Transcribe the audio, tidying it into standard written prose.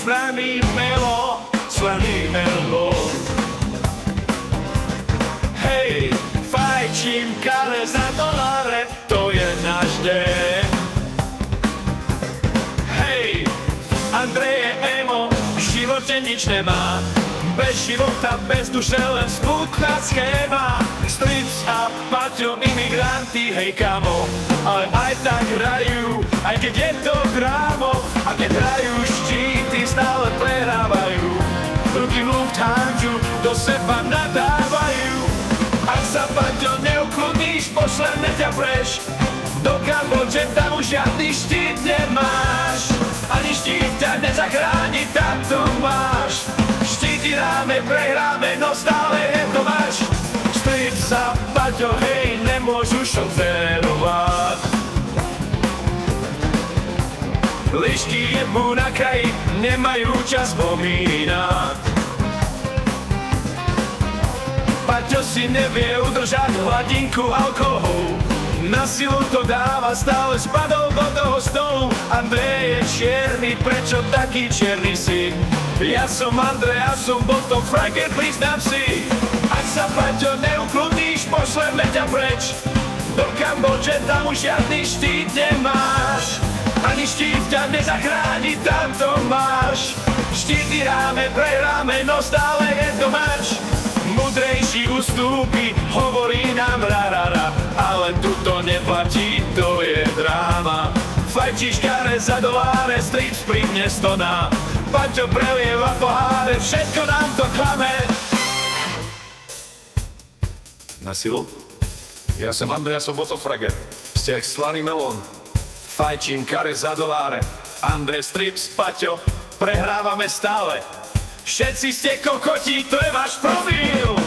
slaný melo. Hej, fajčím kare za doláre, to je náš deň. Hej, Andrej je emo, v živote nič nemá. Bez života, bez duše, len smutná schéma. Strips a Paťo, imigranti, hej kamo, ale aj tak hrajú, aj keď je to drámo. A keď hrajú štíty, stále prehrávajú. Ruky v Lufthansa do seba nadávajú. Ak sa, Paťo, neukludníš, pošleme ťa preč do Kambodže, tam už žiadny štít nemáš. Ani štít ťa nezachráni, tam to máš. Štíty dáme, prehráme, no stále je to máš. Strips a Paťo, hej, nemôžu šoférovať. Lišky jebú na kraji, nemajú čas pomínať. Paťo si nevie udržať hladinku alkoholu. Na silu to dáva, stále spadol do toho stolu. Andrej je čierny, prečo taký čierny si? Ja som Andrej a som bol to frager, priznám si. Ak sa, Paťo, neukludníš, pošleme ťa preč do Kambodže, tam už žiadny štít nemáš. Ani štít ťa nezachráni, tam to máš. Štíty dáme, prehráme, no stále je to máš. Mudrejší ustúpi, hovorí nám rarara, ale tu to neplatí, to je dráma. Fajčíš kare za doláre, Strips pripne stona. Paťo prelieva poháre, všetko nám to klame. Na silu? Ja som Andrej, ja som Botofrager. Ste jak slaný melón. Fajčím kare za doláre. Andrej, Strips, Paťo, prehrávame stále. Všetci ste kokoti, to je váš profil.